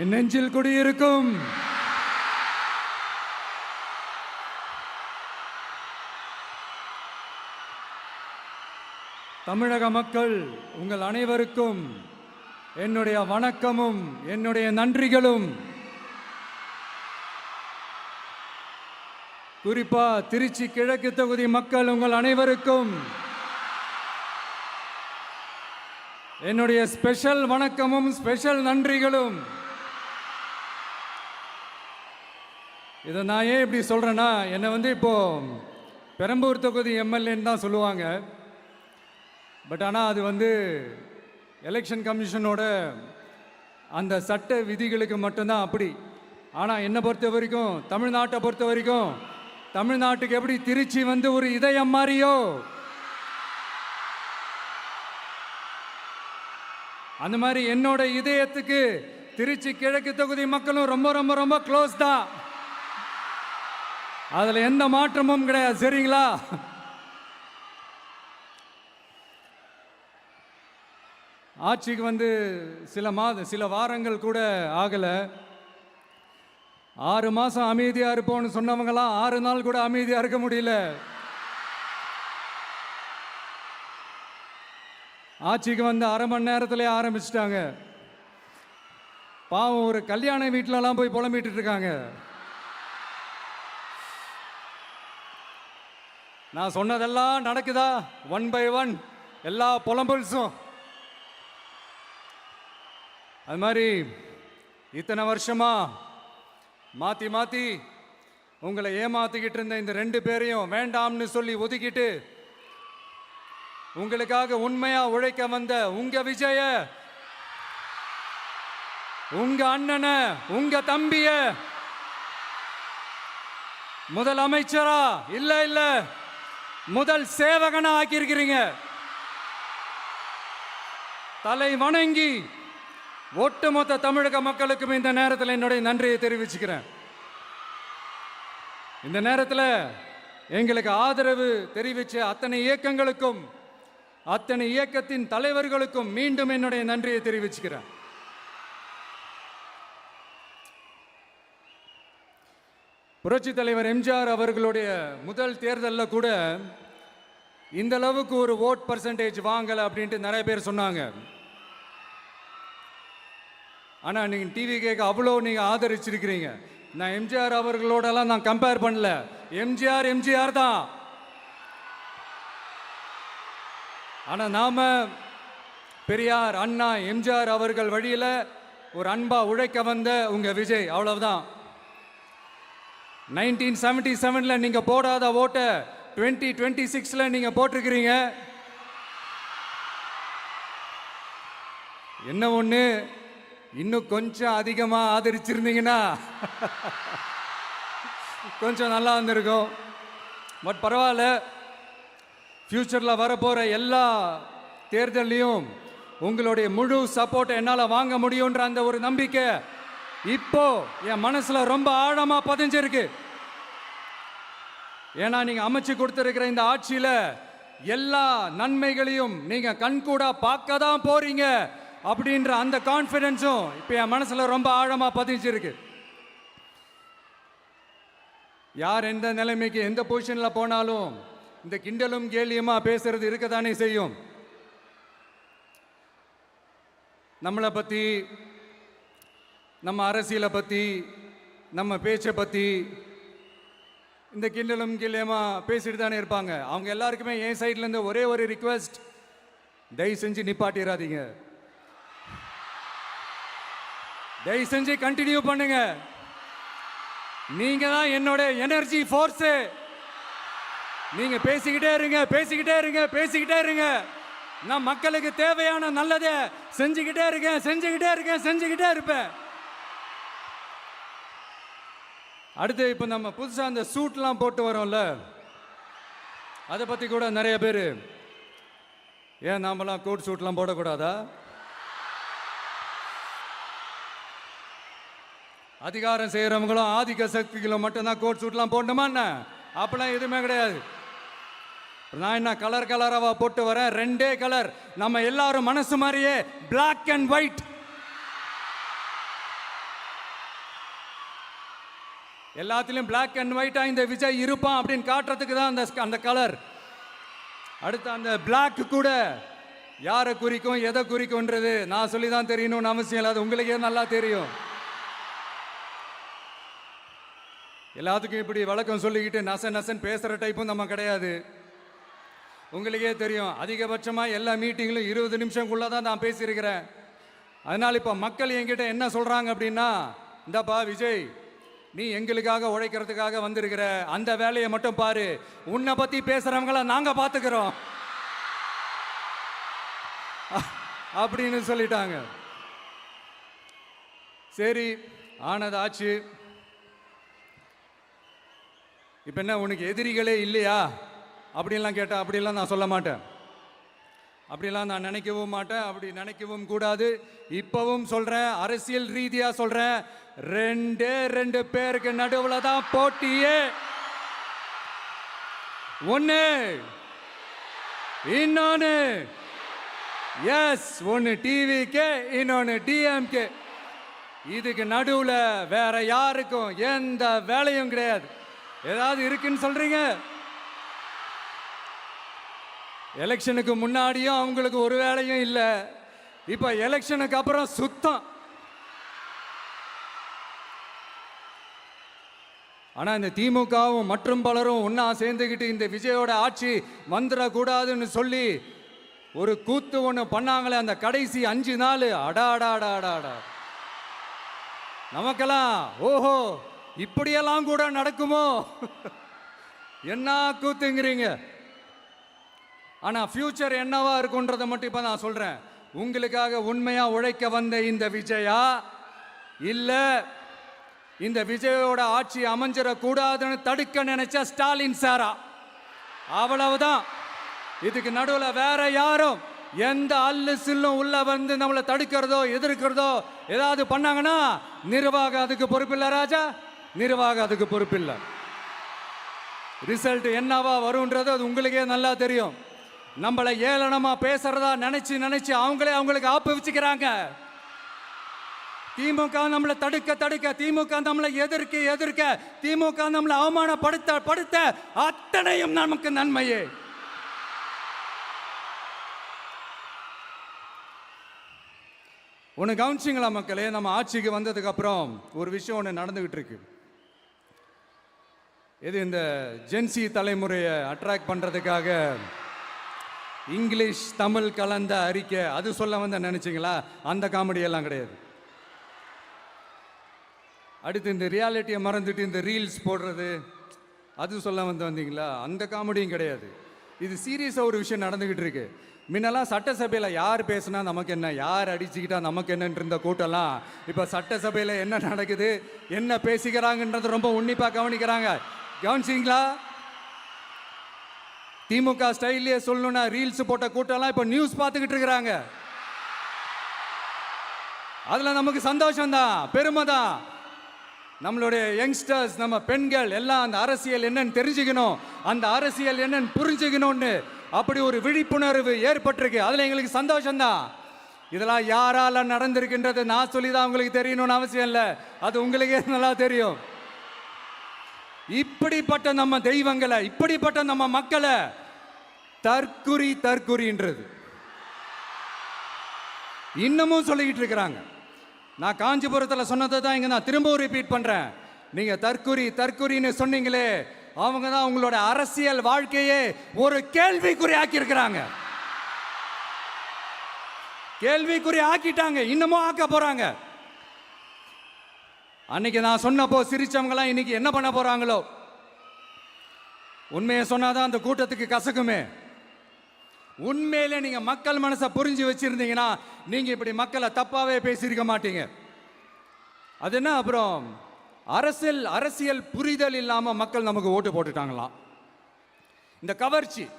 என் நெஞ்சில் குடியிருக்கும் தமிழக மக்கள் உங்கள் அனைவருக்கும் என்னுடைய வணக்கமும் என்னுடைய நன்றிகளும். குறிப்பா திருச்சி கிழக்கு தொகுதி மக்கள் உங்கள் அனைவருக்கும் என்னுடைய ஸ்பெஷல் வணக்கமும் ஸ்பெஷல் நன்றிகளும். இதை நான் ஏன் இப்படி சொல்றேன்னா, என்னை இப்போ பெரம்பூர் தொகுதி எம்எல்ஏன்னு தான் சொல்லுவாங்க. பட் ஆனால் அது எலெக்ஷன் கமிஷனோட அந்த சட்ட விதிகளுக்கு மட்டும்தான் அப்படி. ஆனால் என்னை பொறுத்த வரைக்கும், தமிழ்நாட்டை பொறுத்த வரைக்கும், தமிழ்நாட்டுக்கு எப்படி திருச்சி ஒரு இதயம் மாதிரியோ, அந்த மாதிரி என்னோட இதயத்துக்கு திருச்சி கிழக்கு தொகுதி மக்களும் ரொம்ப ரொம்ப ரொம்ப க்ளோஸ் தான். அதில் எந்த மாற்றமும் கிடையாது. சரிங்களா? ஆட்சிக்கு சில வாரங்கள் கூட ஆகலை. 6 மாதம் அமைதியாக இருப்போம்னு சொன்னவங்களாம் 6 நாள் கூட அமைதியாக இருக்க முடியல. ஆட்சிக்கு அரை மணி நேரத்திலே ஆரம்பிச்சிட்டாங்க. பாவம், ஒரு கல்யாண வீட்டிலலாம் போய் புலம்பிட்டு இருக்காங்க. நான் சொன்னதெல்லாம் நடக்குதா? 1 by 1 எல்லா புலம்பல்ஸும். அது மாதிரி இத்தனை வருஷமா மாற்றி மாற்றி உங்களை ஏமாத்திக்கிட்டு இருந்த இந்த 2 பேரையும் வேண்டாம்னு சொல்லி ஒதுக்கிட்டு உங்களுக்காக உண்மையா உழைக்க வந்த உங்க விஜய, உங்க அண்ணனை, உங்க தம்பிய முதல் அமைச்சரா இல்ல முதல் சேவகனா ஆக்கியிருக்கிறீங்க. தலை வணங்கி ஒட்டுமொத்த தமிழக மக்களுக்கும் இந்த நேரத்தில் என்னுடைய நன்றியை தெரிவிச்சுக்கிறேன். இந்த நேரத்தில் எங்களுக்கு ஆதரவு தெரிவித்த அத்தனை இயக்கங்களுக்கும், அத்தனை இயக்கத்தின் தலைவர்களுக்கும் மீண்டும் என்னுடைய நன்றியை தெரிவிச்சுக்கிறேன். புரட்சி தலைவர் எம்ஜிஆர் அவர்களுடைய முதல் தேர்தலில் கூட இந்த அளவுக்கு ஒரு ஓட் பர்சன்டேஜ் வாங்கலை அப்படின்ட்டு நிறைய பேர் சொன்னாங்க. ஆனால் நீங்கள் டிவி கேட்க அவ்வளோ நீங்கள் ஆதரிச்சிருக்கிறீங்க. நான் எம்ஜிஆர் அவர்களோடலாம் நான் கம்பேர் பண்ணல. எம்ஜிஆர் தான். ஆனால் நாம பெரியார், அண்ணா, எம்ஜிஆர் அவர்கள் வழியில் ஒரு அன்பா உழைக்க வந்த உங்க விஜய், அவ்வளவுதான். 1977 நீங்க போடாத ஓட்டை 2026 நீங்க போட்டிருக்கிறீங்க. என்ன ஒன்று, இன்னும் கொஞ்சம் அதிகமாக ஆதரிச்சிருந்தீங்கன்னா கொஞ்சம் நல்லா வந்திருக்கும். பட் பரவாயில்ல, ஃப்யூச்சரில் வரப்போகிற எல்லா தேர்தலையும் உங்களுடைய முழு சப்போர்ட்டை என்னால் வாங்க முடியுன்ற அந்த ஒரு நம்பிக்கை இப்போ என் மனசில் ரொம்ப ஆழமாக பதிஞ்சிருக்கு. ஏன்னா நீங்கள் அமைச்சு கொடுத்துருக்கிற இந்த ஆட்சியில் எல்லா நன்மைகளையும் நீங்கள் கண்கூடா பார்க்க தான் போறீங்க அப்படின்ற அந்த கான்ஃபிடென்ஸும் இப்போ என் மனசில் ரொம்ப ஆழமாக பதிஞ்சிருக்கு. யார் எந்த நிலைமைக்கு எந்த பொசிஷனில் போனாலும் இந்த கிண்டலும் கேலியுமா பேசுறது இருக்கத்தானே செய்யும். நம்மளை பற்றி, நம்ம அரசியலை பற்றி, நம்ம பேச்சை பற்றி இந்த கிண்டலும் கேலியுமா பேசிட்டு தானே இருப்பாங்க. அவங்க எல்லாருக்குமே என் சைட்லேருந்து ஒரே ஒரு ரிக்வெஸ்ட், தயவு செஞ்சு நிப்பாட்டிடாதீங்க. தயவு செஞ்சு கண்டினியூ பண்ணுங்க. நீங்க தான் என்னோட எனர்ஜி ஃபோர்ஸ். நீங்க பேசிக்கிட்டே இருங்க. நான் மக்களுக்கு தேவையான நல்லதை செஞ்சுக்கிட்டே இருப்பேன். அடுத்து இப்போ நம்ம புதுசாக அந்த சூட்லாம் போட்டு வரோம்ல, அதை பற்றி கூட நிறைய பேர், ஏன் நாமெல்லாம் கோட் சூட்லாம் போடக்கூடாதா? அதிகாரம் செய்கிறவங்களும் ஆதிக்க சக்திகளும் மட்டும்தான் கோட் சூட்லாம் போடணுமா என்ன? அப்பெல்லாம் எதுவுமே கிடையாது. நான் என்ன கலராக போட்டு வரேன், 2 கலர். நம்ம எல்லாரும் மனசு மாதிரியே பிளாக் அண்ட் ஒயிட். எல்லாத்திலும் பிளாக் அண்ட் ஒயிட்டா இந்த விஜய் இருப்பான் அப்படின்னு காட்டுறதுக்கு தான் அந்த கலர். அடுத்து அந்த பிளாக் கூட யாரை குறிக்கும் எதை குறிக்கும்ன்றது நான் சொல்லி தான் தெரியணும்னு அவசியம் இல்லை, அது உங்களுக்கே நல்லா தெரியும். எல்லாத்துக்கும் இப்படி வழக்கம் சொல்லிக்கிட்டு நசன் பேசுகிற டைப்பும் நம்ம கிடையாது. உங்களுக்கே தெரியும், அதிகபட்சமாக எல்லா மீட்டிங்கிலும் 20 நிமிஷம்குள்ளே தான் நான் பேசியிருக்கிறேன். அதனால் இப்போ மக்கள் என்கிட்ட என்ன சொல்கிறாங்க அப்படின்னா, இந்தாப்பா விஜய், நீ எங்களுக்காக உழைக்கிறதுக்காக வந்திருக்கிற, அந்த வேலையை மட்டும் பாரு, உன்னை பற்றி பேசுகிறவங்கள நாங்கள் பார்த்துக்கிறோம் அப்படின்னு சொல்லிட்டாங்க. சரி, ஆனது ஆச்சு. இப்போ என்ன, உனக்கு எதிரிகளே இல்லையா அப்படின்லாம் கேட்டால் அப்படிலாம் நான் சொல்ல மாட்டேன், அப்படிலாம் நான் நினைக்கவும் மாட்டேன், அப்படி நினைக்கவும் கூடாது. இப்பவும் சொல்கிறேன், அரசியல் ரீதியாக சொல்கிறேன், 2 பேருக்கு நடுவில் தான் போட்டியே. ஒன்று இன்னொன்று, எஸ், ஒன்று டிவிக்கு, இன்னொன்று டிஎம்கே. இதுக்கு நடுவில் வேற யாருக்கும் எந்த வேலையும் கிடையாது. ஏதாவது இருக்குன்னு சொல்றீங்க? எலெக்ஷனுக்கு முன்னாடியும் அவங்களுக்கு ஒரு வேலையும் இல்லை, இப்போ எலெக்ஷனுக்கு அப்புறம் சுத்தம். ஆனால் இந்த திமுகவும் மற்றும் பலரும் ஒன்றா சேர்ந்துக்கிட்டு இந்த விஜயோட ஆட்சி வந்துடக்கூடாதுன்னு சொல்லி ஒரு கூத்து ஒன்று பண்ணாங்களே, அந்த கடைசி 5 நாள், அடாடாடாடாடா, நமக்கெல்லாம் ஓஹோ இப்படியெல்லாம் கூட நடக்குமோ என்ன கூத்துங்கிறீங்க. ஆனால் ஃபியூச்சர் என்னவா இருக்குன்றதை மட்டும் இப்போ நான் சொல்கிறேன். உங்களுக்காக உண்மையாக உழைக்க வந்த இந்த விஜயா, இல்லை இந்த விஜயோட ஆட்சி அமைஞ்சிடக்கூடாதுன்னு தடுக்க நினைச்ச ஸ்டாலின் சாரா, அவ்வளவுதான். இதுக்கு நடுவில் வேற யாரும் எந்த அல்லு சில்லும் உள்ள வந்து நம்மளை தடுக்கிறதோ எதிர்க்கிறதோ ஏதாவது பண்ணாங்கன்னா நிர்வாகம் அதுக்கு பொறுப்பில்லை ராஜா, நிர்வாகம் அதுக்கு பொறுப்பில்லை. ரிசல்ட் என்னவா வரும்ன்றது அது உங்களுக்கே நல்லா தெரியும். நம்மளை ஏளனமா பேசுறதா நினைச்சு அவங்களுக்கு ஆப்பு வச்சுக்கிறாங்க. திமுக நம்மளை தடுக்க, திமுக நம்மளை எதிர்க்க, திமுக நம்மளை அவமானப்படுத்த அத்தனையும் நமக்கு நன்மையே. ஒன்று கவனிச்சிங்களா மக்களே, நம்ம ஆட்சிக்கு வந்ததுக்கு அப்புறம் ஒரு விஷயம் ஒன்று நடந்துகிட்டு இருக்கு. இது இந்த ஜென்சி தலைமுறையை அட்ராக்ட் பண்றதுக்காக இங்கிலீஷ் தமிழ் கலந்த அறிக்கை, அது சொல்ல வந்த நினைச்சிங்களா? அந்த காமெடி எல்லாம் கிடையாது. அடுத்து இந்த ரியாலிட்டியை மறந்துட்டு இந்த ரீல்ஸ் போடுறது, அது சொல்ல வந்தீங்களா? அந்த காமெடியும் கிடையாது. இது சீரியஸாக ஒரு விஷயம் நடந்துகிட்டு இருக்கு. முன்னெல்லாம் சட்டசபையில் யார் பேசுனா நமக்கு என்ன, யார் அடிச்சுக்கிட்டா நமக்கு என்னன்னு இருந்த கூட்டம்லாம் இப்போ சட்டசபையில் என்ன நடக்குது, என்ன பேசிக்கிறாங்கன்றது ரொம்ப உன்னிப்பாக கவனிக்கிறாங்க. கவனிச்சிங்களா? திமுக ஸ்டைல்லையே சொல்லணும்னா ரீல்ஸ் போட்ட கூட்டம்லாம் இப்போ நியூஸ் பார்த்துக்கிட்டு இருக்கிறாங்க. அதில் நமக்கு சந்தோஷம்தான், பெருமை தான். நம்மளுடைய யங்ஸ்டர்ஸ், நம்ம பெண்கள் எல்லாம் அந்த அரசியல் என்னன்னு தெரிஞ்சுக்கணும், அந்த அரசியல் என்னன்னு புரிஞ்சுக்கணும்னு அப்படி ஒரு விழிப்புணர்வு ஏற்பட்டிருக்கு. அதில் எங்களுக்கு சந்தோஷம்தான். இதெல்லாம் யாரால நடந்திருக்கின்றது நான் சொல்லி தான் உங்களுக்கு தெரியணும்னு அவசியம் இல்லை, அது உங்களுக்கே நல்லா தெரியும். இப்படிப்பட்ட நம்ம தெய்வங்களை, இப்படிப்பட்ட நம்ம மக்களை தற்குறின்றது இன்னமும் சொல்லிக்கிட்டு இருக்கிறாங்க. நான் காஞ்சிபுரத்தில் சொன்னதை தான் இங்கே நான் திரும்பவும் ரிப்பீட் பண்ணுறேன். நீங்கள் தற்குறின்னு சொன்னீங்களே, அவங்க தான் உங்களோட அரசியல் வாழ்க்கையே ஒரு கேள்விக்குறி ஆக்கியிருக்கிறாங்க. கேள்விக்குறி ஆக்கிட்டாங்க, இன்னமும் ஆக்க போறாங்க. அன்னைக்கு நான் சொன்னப்போ சிரிச்சவங்களாம் இன்னைக்கு என்ன பண்ண போறாங்களோ. உண்மையை சொன்னாதான் அந்த கூட்டத்துக்கு கசக்குமே. உண்மையிலே நீங்க மக்கள் மனசை புரிஞ்சு வச்சிருந்தீங்கன்னா நீங்க இப்படி மக்களை தப்பாவே பேசியிருக்க மாட்டீங்க. அது என்ன, அப்புறம் அரசியல் புரிதல் இல்லாம மக்கள் நமக்கு ஓட்டு போட்டுட்டாங்களாம். இந்த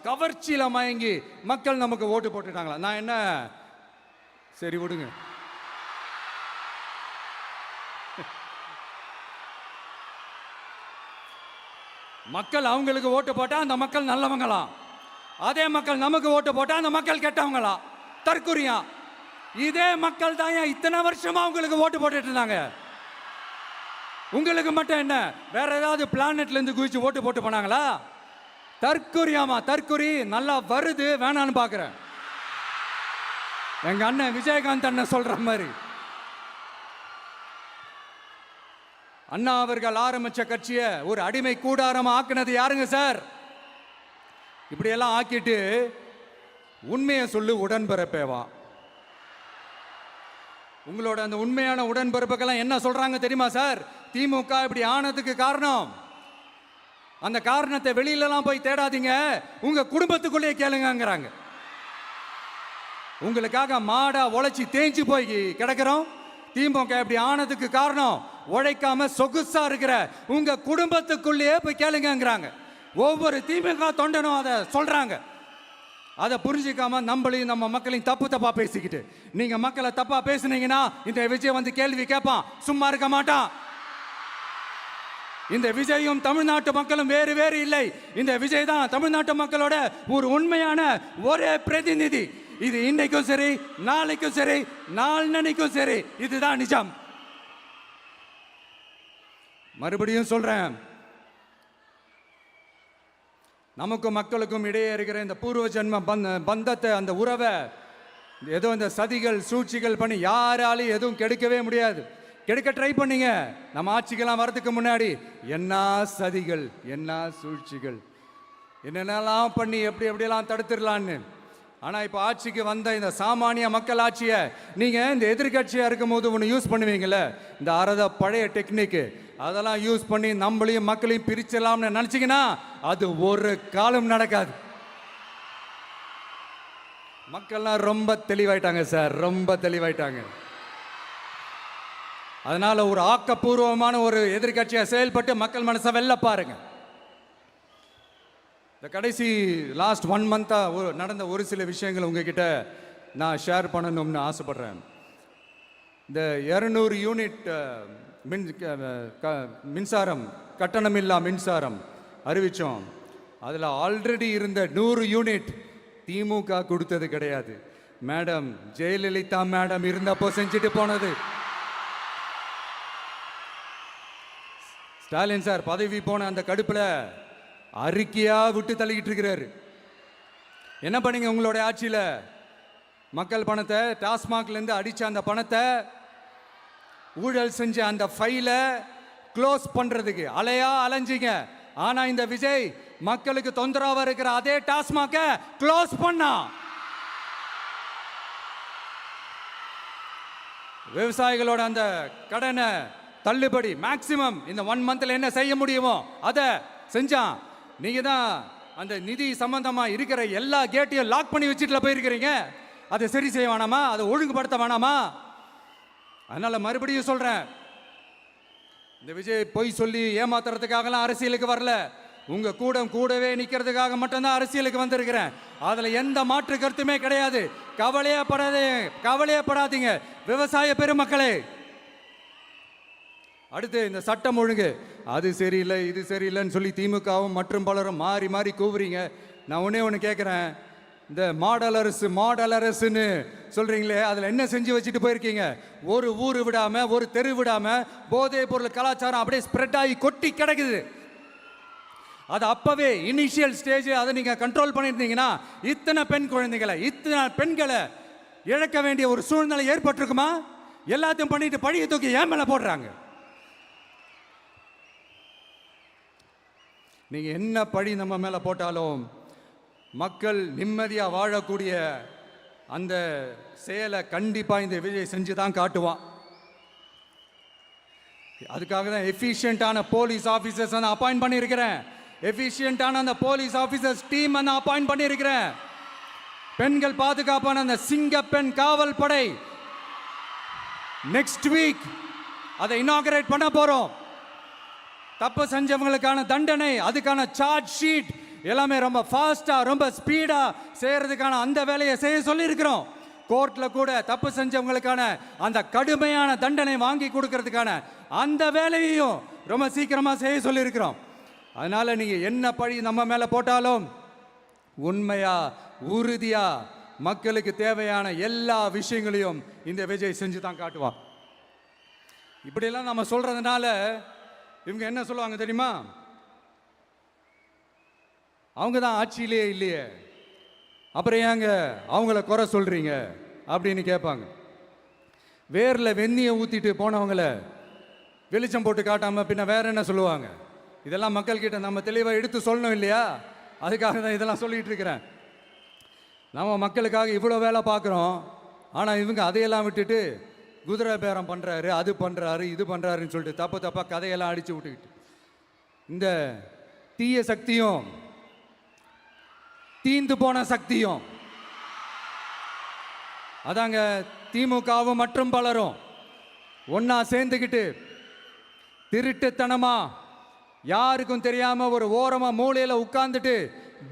கவர்ச்சியில மயங்கி மக்கள் நமக்கு ஓட்டு போட்டுட்டாங்களா? நான் என்ன, சரி விடுங்க. மக்கள் அவங்களுக்கு ஓட்டு போட்டா அந்த மக்கள் நல்லவங்களாம், அதே மக்கள் நமக்கு ஓட்டு போட்டா அந்த மக்கள் கெட்டவங்களா, தற்குறியா. இதே மக்கள் தான் இத்தனை வருஷமா அவங்களுக்கு ஓட்டு போட்டுட்டு இருந்தாங்க. உங்களுக்கு மட்டும் என்ன, வேற ஏதாவது பிளானட்ல இருந்து குதிச்சு ஓட்டு போட்டு போனாங்களா? தற்கொரியாமா, தற்கொரி நல்லா வருது, வேணான்னு பாக்குறேன். எங்க அண்ணன் விஜயகாந்த் அண்ணன் சொல்ற மாதிரி, அண்ணா அவர்கள் ஆரம்பிச்ச கட்சியை ஒரு அடிமை கூடாரமா ஆக்குனது யாருங்க சார்? இப்படியெல்லாம் ஆக்கிட்டு உண்மையை சொல்லு உடன்பிறப்பேவா. உங்களோட அந்த உண்மையான உடன்பிறப்புக்கெல்லாம் என்ன சொல்றாங்க தெரியுமா சார்? திமுக இப்படி ஆனதுக்கு காரணம், அந்த காரணத்தை வெளியிலலாம் போய் தேடாதீங்க, உங்க குடும்பத்துக்குள்ளே கேளுங்கிறாங்க. உங்களுக்காக மாடா உழைச்சி தேஞ்சு போய் கிடக்கிறோம். திமுக இப்படி ஆனதுக்கு காரணம் உழைக்காம சொகுசா இருக்கிற உங்க குடும்பத்துக்குள்ளேயே போய் கேளுங்கிறாங்க. ஒவ்வொரு திமுக தொண்டனும் அதை சொல்றாங்க. அதை புரிஞ்சிக்காம நம்மளையும் நம்ம மக்களையும் தப்பா பேசிக்கிட்டு, நீங்க மக்களை தப்பா பேசுனீங்கன்னா இந்த விஜய் வந்து கேள்வி கேட்பான், சும்மா இருக்க மாட்டான். இந்த விஜயும் தமிழ்நாட்டு மக்களும் வேறு வேறு இல்லை. இந்த விஜய் தான் தமிழ்நாட்டு மக்களோட ஒரு உண்மையான ஒரே பிரதிநிதி. இது இன்னைக்கும் சரி, நாளைக்கும் சரி, நாளன்னைக்கும் சரி, இதுதான் நிஜம். மறுபடியும் சொல்றேன், நமக்கும் மக்களுக்கும் இடையே இருக்கிற இந்த பூர்வ ஜென்ம பந்தத்தை, அந்த உறவை ஏதோ இந்த சதிகள் சூழ்ச்சிகள் பண்ணி யாராலையும் எதுவும் கெடுக்கவே முடியாது. கெடுக்க ட்ரை பண்ணீங்க நம்ம ஆட்சிக்கெல்லாம் வரதுக்கு முன்னாடி. என்ன சதிகள், என்ன சூழ்ச்சிகள், என்னென்னலாம் பண்ணி எப்படி எப்படியெல்லாம் தடுத்துடலான்னு. ஆனால் இப்போ ஆட்சிக்கு வந்த இந்த சாமானிய மக்கள் ஆட்சியை நீங்கள் இந்த எதிர்கட்சியாக இருக்கும் போது ஒன்று யூஸ் பண்ணுவீங்கள்ல, இந்த பழைய டெக்னிக்கு, அதெல்லாம் யூஸ் பண்ணி நம்மளையும் மக்களையும் பிரிச்சிடலாம்னு நினச்சிங்கன்னா அது ஒரு காலம் நடக்காது. மக்கள்லாம் ரொம்ப தெளிவாயிட்டாங்க சார், ரொம்ப தெளிவாயிட்டாங்க. அதனால ஒரு ஆக்கப்பூர்வமான ஒரு எதிர்கட்சியை செயல்பட்டு மக்கள் மனசை வெல்ல பாருங்க. இந்த கடைசி லாஸ்ட் 1 மந்த்தா நடந்த ஒரு சில விஷயங்கள் உங்ககிட்ட நான் ஷேர் பண்ணணும்னு ஆசைப்படுறேன். இந்த 200 யூனிட் மின்சாரம், கட்டணமில்லா மின்சாரம் அறிவிச்சோம். அதில் ஆல்ரெடி இருந்த 100 யூனிட் திமுக கொடுத்தது கிடையாது. மேடம் ஜெயலலிதா மேடம் இருந்தப்போ செஞ்சுட்டு போனது. ஸ்டாலின் சார் பதவி போன அந்த கடுப்பில் அறிக்கையா விட்டு தள்ளிக்கிட்டு இருக்கிறாரு. என்ன பண்ணீங்க உங்களுடைய ஆட்சியில்? மக்கள் பணத்தை, டாஸ்மாக்ல இருந்து அடிச்ச அந்த பணத்தை, ஊழல் செஞ்ச அந்த ஃபைலை க்ளோஸ் பண்றதுக்கு அலையா அலைஞ்சிங்க. ஆனா இந்த விஜய் மக்களுக்கு தொந்தரவா இருக்கிற அதே டாஸ்மாக க்ளோஸ் பண்ணா. விவசாயிகளோட அந்த கடனை தள்ளுபடி மேக்சிமம் இந்த 1 மந்த்ல என்ன செய்ய முடியுமோ அதை செஞ்சான். நீங்க தான் அந்த நிதி சம்பந்தமா இருக்கிற எல்லா கேட்டையும் லாக் பண்ணி வச்சுட்டு போயிருக்கிறீங்க. அதை சரி செய்ய வேணாமா? அதை ஒழுங்குபடுத்த வேணாமா? அதனால மறுபடியும் சொல்றேன், இந்த விஜய் பொய் சொல்லி ஏமாத்துறதுக்காகலாம் அரசியலுக்கு வரல. உங்க கூடவே நிக்கிறதுக்காக மட்டும்தான் அரசியலுக்கு வந்திருக்கிறேன். அதுல எந்த மாற்று கருத்துமே கிடையாது. கவலையப்படாதீங்க விவசாய பெருமக்களே. அடுத்து இந்த சட்டம் ஒழுங்கு, அது சரியில்லை இது சரியில்லைன்னு சொல்லி திமுகவும் மற்றும் பலரும் மாறி மாறி கூவுறீங்க. நான் ஒன்று கேட்குறேன், இந்த மாடல் அரசுன்னு சொல்றீங்களே, அதில் என்ன செஞ்சு வச்சுட்டு போயிருக்கீங்க? ஒரு ஊர் விடாம, ஒரு தெரு விடாம போதைப் பொருள் கலாச்சாரம் அப்படியே ஸ்ப்ரெட் ஆகி கொட்டி கிடக்குது. அது அப்பவே இனிஷியல் ஸ்டேஜ் அதை நீங்க கண்ட்ரோல் பண்ணியிருந்தீங்கன்னா இத்தனை பெண்களை இழக்க வேண்டிய ஒரு சூழ்நிலை ஏற்பட்டிருக்குமா? எல்லாத்தையும் பண்ணிட்டு பழியை தூக்கி ஏன் மேல போடுறாங்க. நீங்க என்ன பழி நம்ம மேல போட்டாலும் மக்கள் நிம்மதியா வாழக்கூடிய அந்த செயலை கண்டிப்பா இந்த விஜய் செஞ்சு தான் காட்டுவான். அதுக்காக தான் எஃபிஷியன்டான போலீஸ் ஆஃபீஸர்ஸ் நான் அப்பாயிண்ட் பண்ணியிருக்கிறேன். எஃபிஷியன்டான அந்த போலீஸ் ஆஃபீஸர்ஸ் டீம் நான் அப்பாயிண்ட் பண்ணியிருக்கிறேன். பெண்கள் பாதுகாப்பான அந்த சிங்க பெண் காவல் படை நெக்ஸ்ட் வீக் அதை இனாகரேட் பண்ண போறோம். தப்பு செஞ்சவங்களுக்கான தண்டனை, அதுக்கான சார்ஜ் ஷீட் எல்லாமே ரொம்ப ஃபாஸ்டா, ரொம்ப ஸ்பீடா செய்யறதுக்கான அந்த வேலையை செய்ய சொல்லி இருக்கிறோம். கோர்ட்ல கூட தப்பு செஞ்சவங்களுக்கான அந்த கடுமையான தண்டனை வாங்கி கொடுக்கறதுக்கான அந்த வேலையையும் ரொம்ப சீக்கிரமா செய்ய சொல்லி இருக்கிறோம். அதனால நீங்க என்ன பழி நம்ம மேல போட்டாலும் உண்மையா உறுதியா மக்களுக்கு தேவையான எல்லா விஷயங்களையும் இந்த விஜய் செஞ்சு தான் காட்டுவான். இப்படியெல்லாம் நம்ம சொல்றதுனால இவங்க என்ன சொல்லுவாங்க தெரியுமா? அவங்க தான் ஆட்சியிலேயே இல்லையே, அப்புறம் ஏங்க அவங்கள குறை சொல்றீங்க அப்படின்னு கேட்பாங்க. வேரில் வெந்நியை ஊற்றிட்டு போனவங்கள வெளிச்சம் போட்டு காட்டாமல் பின்ன வேற என்ன சொல்லுவாங்க? இதெல்லாம் மக்கள்கிட்ட நம்ம தெளிவாக எடுத்து சொல்லணும் இல்லையா? அதுக்காக தான் இதெல்லாம் சொல்லிகிட்டு இருக்கிறேன். நம்ம மக்களுக்காக இவ்வளோ வேலை பார்க்குறோம், ஆனால் இவங்க அதையெல்லாம் விட்டுட்டு குதிரை பேரம் பண்ணுறாரு, அது பண்ணுறாரு, இது பண்ணுறாருன்னு சொல்லிட்டு தப்பாக கதையெல்லாம் அடித்து விட்டுக்கிட்டு இந்த தீய சக்தியும் தீந்து போன சக்தியும் அதாங்க திமுகவும் மற்றும் பலரும் ஒன்னா சேர்ந்துக்கிட்டு திருட்டுத்தனமா யாருக்கும் தெரியாம ஒரு ஓரமா மூலையில உட்கார்ந்துட்டு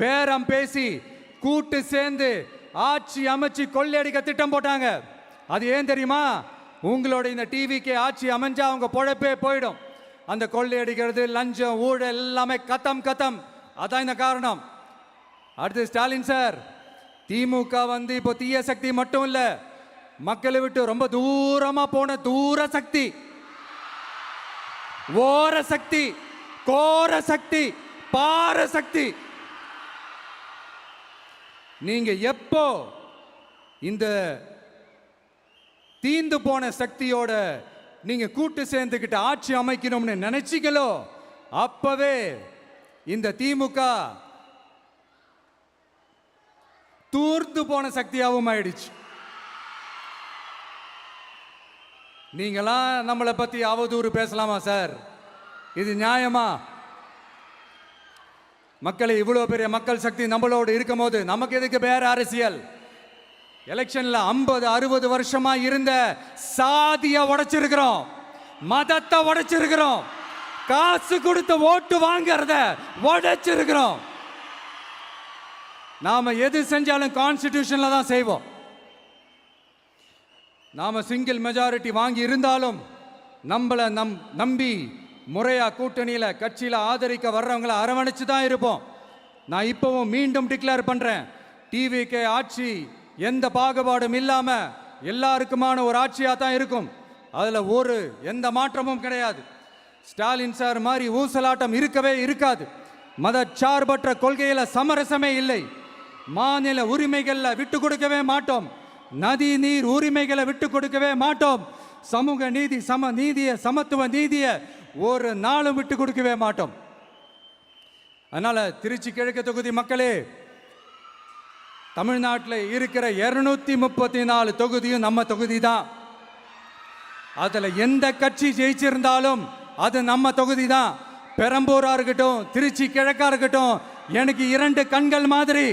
பேரம் பேசி கூட்டு சேர்ந்து ஆட்சி அமைச்சு கொள்ளையடிக்க திட்டம் போட்டாங்க. அது ஏன் தெரியுமா? உங்களோட இந்த டிவிக்கு ஆட்சி அமைஞ்சா அவங்க பொழப்பே போயிடும். அந்த கொள்ளையடிக்கிறது, லஞ்சம், ஊழல் எல்லாமே கத்தம் கத்தம். அதான் இந்த காரணம். அடுத்து ஸ்டாலின் சார், திமுக வந்து இப்போ தீய சக்தி மட்டும் இல்ல, மக்களை விட்டு ரொம்ப தூரமா போன தூர சக்தி, ஓர சக்தி, கோர சக்தி, பார சக்தி. நீங்க எப்போ இந்த தீந்து போன சக்தியோட நீங்க கூட்டு சேர்ந்துக்கிட்டு ஆட்சி அமைக்கணும்னு நினைச்சீங்களோ, அப்பவே இந்த திமுக தூர்ந்து போன சக்தியாகவும் ஆயிடுச்சு. நீங்களாம் நம்மளை பத்தி அவதூறு பேசலாமா சார்? இது நியாயமா? மக்களை இவ்வளோ பெரிய மக்கள் சக்தி நம்மளோடு இருக்கும் போது நமக்கு எதுக்கு வேற அரசியல்? எலெக்ஷன்ல 50-60 வருஷமா இருந்த சாதிய உடைச்சிருக்கிறோம், மதத்தை உடைச்சிருக்கிறோம், காசு கொடுத்து ஓட்டு வாங்கறத உடைச்சிருக்கிறோம். நாம எது செஞ்சாலும் கான்ஸ்டிடியூஷன்ல தான் செய்வோம். நாம சிங்கிள் மெஜாரிட்டி வாங்கி இருந்தாலும் நம்மளை நம்பி முறையா கூட்டணியில கட்சியில ஆதரிக்க வர்றவங்களை அரவணைச்சு தான் இருப்போம். நான் இப்பவும் மீண்டும் டிக்ளேர் பண்றேன், டிவிகே ஆட்சி எந்த பாகுபாடும் இல்லாம எல்லாருக்குமான ஒரு ஆட்சியா தான் இருக்கும். அதுல எந்த மாற்றமும் கிடையாது. ஸ்டாலின் சார் மாதிரி ஊசலாட்டம் இருக்கவே இருக்காது. மதச்சார்பற்ற கொள்கையில சமரசமே இல்லை. மாநில உரிமைகள்ல விட்டு கொடுக்கவே மாட்டோம். நதி நீர் உரிமைகளை விட்டு கொடுக்கவே மாட்டோம். சமூக நீதி, சம நீதிய, சமத்துவ நீதிய ஒரு நாளும் விட்டு கொடுக்கவே மாட்டோம். அதனால திருச்சி கிழக்கு தொகுதி மக்களே, தமிழ்நாட்டில் இருக்கிற 234 தொகுதியும் நம்ம தொகுதி தான். அதுல எந்த கட்சி ஜெயிச்சிருந்தாலும் அது நம்ம தொகுதி தான். பெரம்பூரா இருக்கட்டும், திருச்சி கிழக்கா இருக்கட்டும், எனக்கு 2 கண்கள் மாதிரி.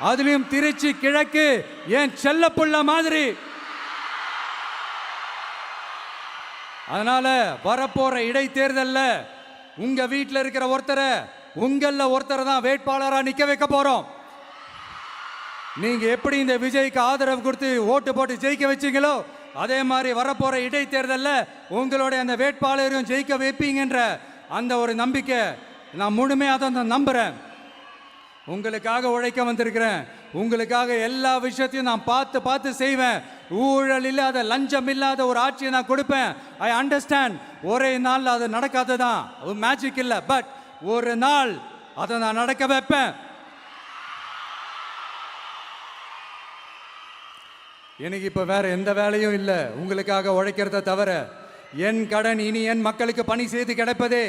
அதுலயும் திருச்சி கிழக்கு என் செல்ல புள்ள மாதிரி. அதனால வரப்போற இடைத்தேர்தல்ல உங்க வீட்டில் இருக்கிற ஒருத்தரை உங்கள ஒருத்தரை தான் வேட்பாளரா நிக்க வைக்க போறோம். நீங்க எப்படி இந்த விஜய்க்கு ஆதரவு கொடுத்து ஓட்டு போட்டு ஜெயிக்க வச்சீங்களோ, அதே மாதிரி வரப்போற இடைத்தேர்தல்ல உங்களுடைய அந்த வேட்பாளரையும் ஜெயிக்க வைப்பீங்கன்ற அந்த ஒரு நம்பிக்கை நான் முழுமையாக தான் நம்புறேன். உங்களுக்காக உழைக்க வந்திருக்கிறேன். உங்களுக்காக எல்லா விஷயத்தையும் நான் பார்த்து செய்வேன். ஊழல் இல்லாத, லஞ்சம் இல்லாத ஒரு ஆட்சியை நான் கொடுப்பேன். I understand. ஒரே நாள் அது நடக்காததான், மேஜிக் இல்லை. பட் ஒரு நாள் அதை நான் நடக்க வைப்பேன். எனக்கு இப்ப வேற எந்த வேலையும் இல்லை உங்களுக்காக உழைக்கிறத தவிர. என் கடன் இனி என் மக்களுக்கு பணி செய்து கிடைப்பதே.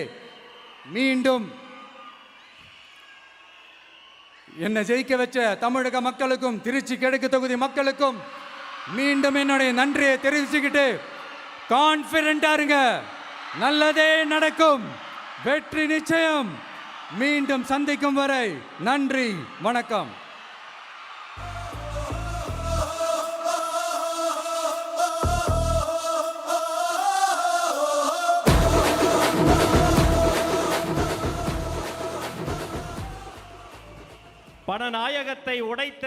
மீண்டும் என்னை ஜெயிக்க வச்ச தமிழக மக்களுக்கும் திருச்சி கிழக்கு தொகுதி மக்களுக்கும் மீண்டும் என்னுடைய நன்றியை தெரிவிச்சுக்கிட்டு கான்பிடண்டா இருங்க, நல்லதே நடக்கும், வெற்றி நிச்சயம். மீண்டும் சந்திக்கும் வரை நன்றி, வணக்கம். பணநாயகத்தை உடைத்த